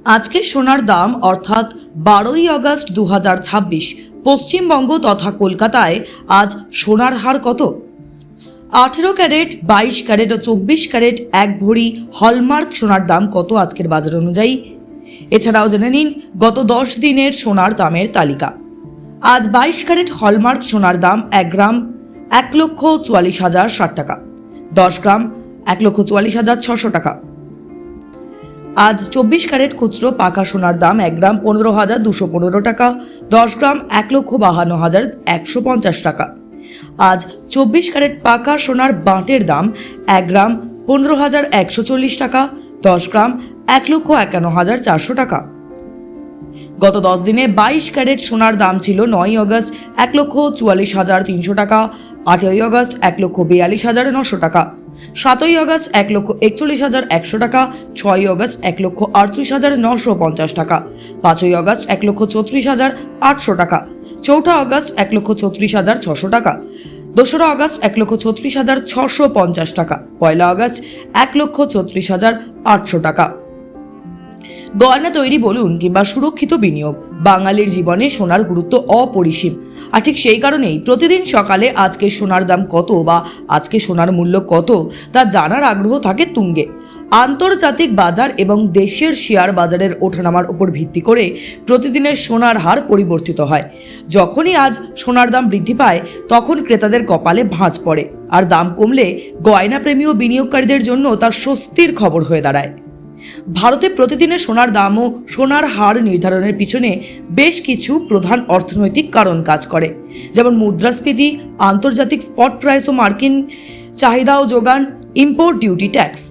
আজকে সোনার দাম অর্থাৎ 12ই আগস্ট 2026 পশ্চিমবঙ্গ তথা কলকাতায় আজ সোনার হার কত? 18 ক্যারেট, 22 ক্যারেট ও 24 ক্যারেট এক ভরি হলমার্ক সোনার দাম কত আজকের বাজার অনুযায়ী? এছাড়াও জেনে নিন গত 10 দিনের সোনার দামের তালিকা। আজ 22 ক্যারেট হলমার্ক সোনার দাম 1 গ্রাম 1,44,060 টাকা, 10 গ্রাম 1,44,600 টাকা। আজ 24 ক্যারেট খুচরো পাকা সোনার দাম 1 গ্রাম 15,215 টাকা, 10 গ্রাম 1,52,150 টাকা। আজ 24 ক্যারেট পাকা সোনার বাঁটের দাম 1 গ্রাম 15,140 টাকা, 10 গ্রাম 1,51,400 টাকা। গত 10 দিনে 22 ক্যারেট সোনার দাম ছিল 9ই আগস্ট 1,44,300 টাকা, 8ই আগস্ট 1,42,900 টাকা, 7ই আগস্ট 1,41,100 টাকা, 6ই আগস্ট 1,38,950 টাকা, 5ই আগস্ট 1,36,800 টাকা, 4ঠা আগস্ট 1,36,600 টাকা, 2রা আগস্ট 1,36,650 টাকা, 1লা আগস্ট 1,36,800 টাকা। গয়না তৈরি বলুন কিংবা সুরক্ষিত বিনিয়োগ, বাঙালির জীবনে সোনার গুরুত্ব অপরিসীম। আর ঠিক সেই কারণেই প্রতিদিন সকালে আজকে সোনার দাম কত বা আজকে সোনার মূল্য কত তা জানার আগ্রহ থাকে তুঙ্গে। আন্তর্জাতিক বাজার এবং দেশের শেয়ার বাজারের ওঠানামার উপর ভিত্তি করে প্রতিদিনের সোনার হার পরিবর্তিত হয়। যখনই আজ সোনার দাম বৃদ্ধি পায় তখন ক্রেতাদের কপালে ভাঁজ পড়ে, আর দাম কমলে গয়নাপ্রেমী ও বিনিয়োগকারীদের জন্য তা স্বস্তির খবর হয়ে দাঁড়ায়। ভারতে প্রতিদিনের সোনার দাম ও সোনার হার নির্ধারণের পিছনে বেশ কিছু প্রধান অর্থনৈতিক কারণ কাজ করে, যেমন মুদ্রাস্ফীতি, আন্তর্জাতিক স্পট প্রাইস ও মার্কিন চাহিদা ও যোগান, ইম্পোর্ট ডিউটি ট্যাক্স।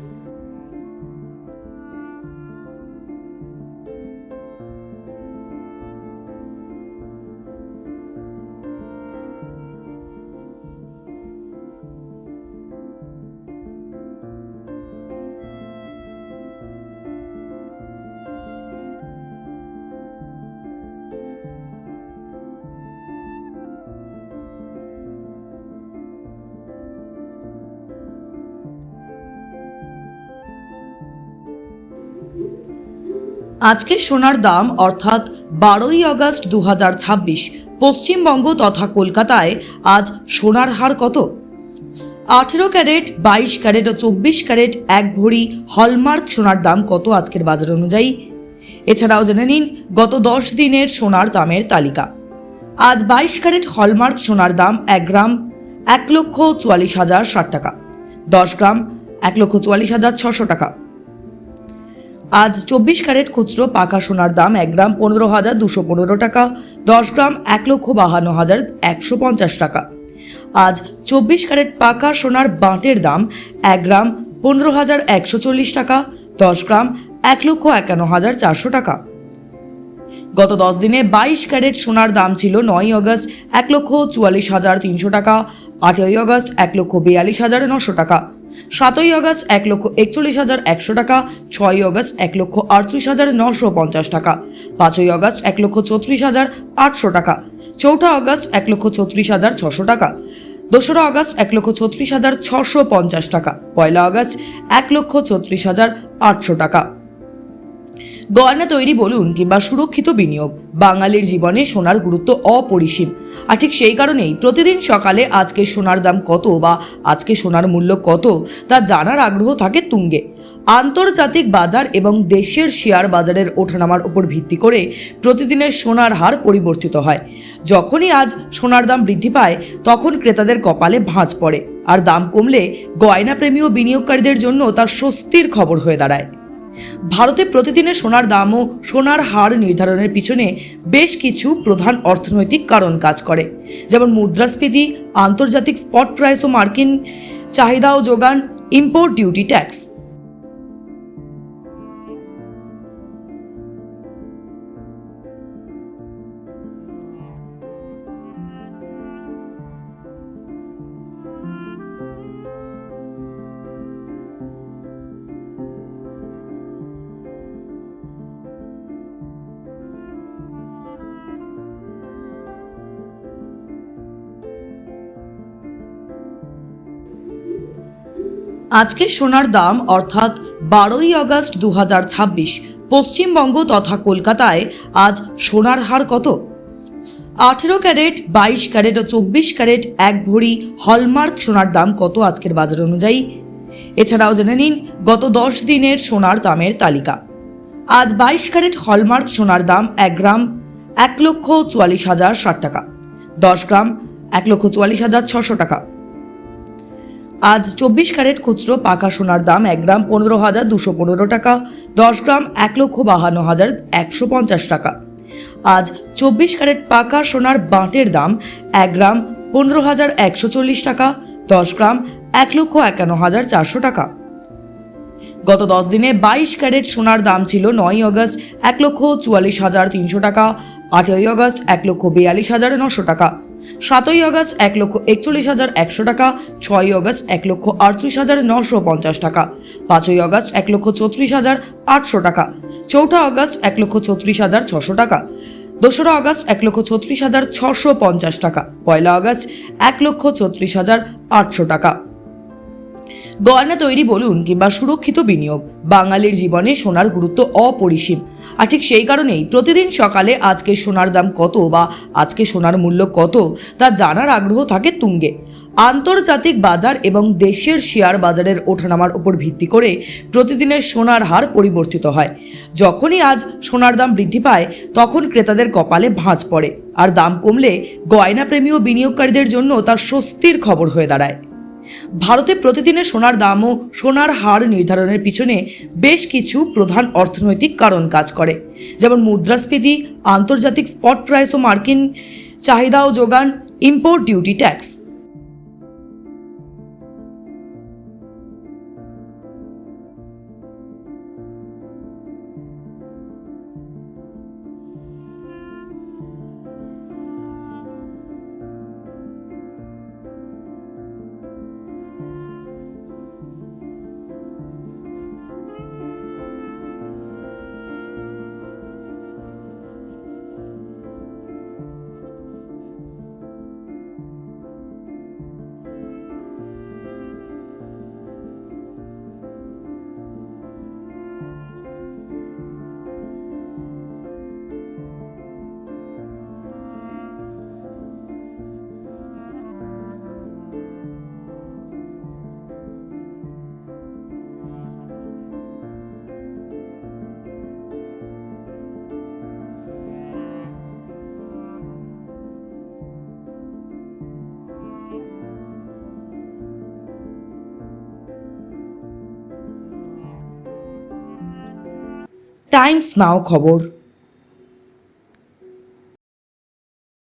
আজকে সোনার দাম অর্থাৎ 12ই আগস্ট 2026 পশ্চিমবঙ্গ তথা কলকাতায় আজ সোনার হার কত? 18 ক্যারেট, 22 ক্যারেট ও 24 ক্যারেট এক ভরি হলমার্ক সোনার দাম কত আজকের বাজার অনুযায়ী? এছাড়াও জেনে নিন গত 10 দিনের সোনার দামের তালিকা। আজ 22 ক্যারেট হলমার্ক সোনার দাম 1 গ্রাম 1,44,060 টাকা, 10 গ্রাম 1,44,600 টাকা। আজ 24 ক্যারেট খুচরো পাকা সোনার দাম 1 গ্রাম 15,215 টাকা, 10 গ্রাম 1,52,150 টাকা। আজ 24 ক্যারেট পাকা সোনার বাঁটের দাম 1 গ্রাম 15,140 টাকা, 10 গ্রাম 1,51,400 টাকা। গত 10 দিনে 22 ক্যারেট সোনার দাম ছিল 9ই আগস্ট 1,44,300 টাকা, 8ই আগস্ট 1,42,900 টাকা, 7ই আগস্ট 1,41,100 টাকা, 6ই আগস্ট 1,38,950 টাকা, 5ই আগস্ট 1,36,800 টাকা, 4ঠা আগস্ট 1,36,600 টাকা, 2রা আগস্ট 1,36,650 টাকা, 1লা আগস্ট 1,36,800 টাকা। গয়না তৈরি বলুন কিংবা সুরক্ষিত বিনিয়োগ, বাঙালির জীবনে সোনার গুরুত্ব অপরিসীম। আর ঠিক সেই কারণেই প্রতিদিন সকালে আজকে সোনার দাম কত বা আজকে সোনার মূল্য কত তা জানার আগ্রহ থাকে তুঙ্গে। আন্তর্জাতিক বাজার এবং দেশের শেয়ার বাজারের ওঠানামার উপর ভিত্তি করে প্রতিদিনের সোনার হার পরিবর্তিত হয়। যখনই আজ সোনার দাম বৃদ্ধি পায় তখন ক্রেতাদের কপালে ভাঁজ পড়ে, আর দাম কমলে গয়নাপ্রেমী ও বিনিয়োগকারীদের জন্য তা স্বস্তির খবর হয়ে দাঁড়ায়। ভারতে প্রতিদিনের সোনার দাম ও সোনার হার নির্ধারণের পিছনে বেশ কিছু প্রধান অর্থনৈতিক কারণ কাজ করে, যেমন মুদ্রাস্ফীতি, আন্তর্জাতিক স্পট প্রাইস ও মার্কিন চাহিদা ও যোগান, ইম্পোর্ট ডিউটি ট্যাক্স। আজকে সোনার দাম অর্থাৎ 12ই আগস্ট 2026 পশ্চিমবঙ্গ তথা কলকাতায় আজ সোনার হার কত? 18 ক্যারেট, 22 ক্যারেট ও 24 ক্যারেট 1 ভরি হলমার্ক সোনার দাম কত আজকের বাজার অনুযায়ী? এছাড়াও জেনে নিন গত 10 দিনের সোনার দামের তালিকা। আজ 22 ক্যারেট হলমার্ক সোনার দাম 1 গ্রাম 1,44,060 টাকা, 10 গ্রাম 1,44,600 টাকা। আজ 24 ক্যারেট খুচরো পাকা সোনার দাম 1 গ্রাম 15,215 টাকা, 10 গ্রাম 1,52,150 টাকা। আজ 24 ক্যারেট পাকা সোনার বাঁটের দাম 1 গ্রাম 15,140 টাকা, 10 গ্রাম 1,51,400 টাকা। গত 10 দিনে 22 ক্যারেট সোনার দাম ছিল 9 আগস্ট 1,44,300 টাকা, 8ই আগস্ট 1,42,900 টাকা, 7ই আগস্ট 1,41,100 টাকা, 6ই আগস্ট 1,38,950 টাকা, 5ই আগস্ট 1,36,800 টাকা, 4ঠা আগস্ট 1,36,600 টাকা, 2রা আগস্ট 1,36,650 টাকা, 1লা আগস্ট 1,36,800 টাকা। গয়না তৈরি বলুন কিংবা সুরক্ষিত বিনিয়োগ, বাঙালির জীবনে সোনার গুরুত্ব অপরিসীম। আর ঠিক সেই কারণেই প্রতিদিন সকালে আজকে সোনার দাম কত বা আজকে সোনার মূল্য কত তা জানার আগ্রহ থাকে তুঙ্গে। আন্তর্জাতিক বাজার এবং দেশের শেয়ার বাজারের ওঠানামার উপর ভিত্তি করে প্রতিদিনের সোনার হার পরিবর্তিত হয়। যখনই আজ সোনার দাম বৃদ্ধি পায় তখন ক্রেতাদের কপালে ভাঁজ পড়ে, আর দাম কমলে গয়নাপ্রেমী ও বিনিয়োগকারীদের জন্য তা স্বস্তির খবর হয়ে দাঁড়ায়। ভারতে প্রতিদিনের সোনার দাম ও সোনার হার নির্ধারণের পিছনে বেশ কিছু প্রধান অর্থনৈতিক কারণ কাজ করে, যেমন মুদ্রাস্ফীতি, আন্তর্জাতিক স্পট প্রাইস ও মার্কিন চাহিদা ও যোগান, ইম্পোর্ট ডিউটি ট্যাক্স। টাইমস নাও খবর।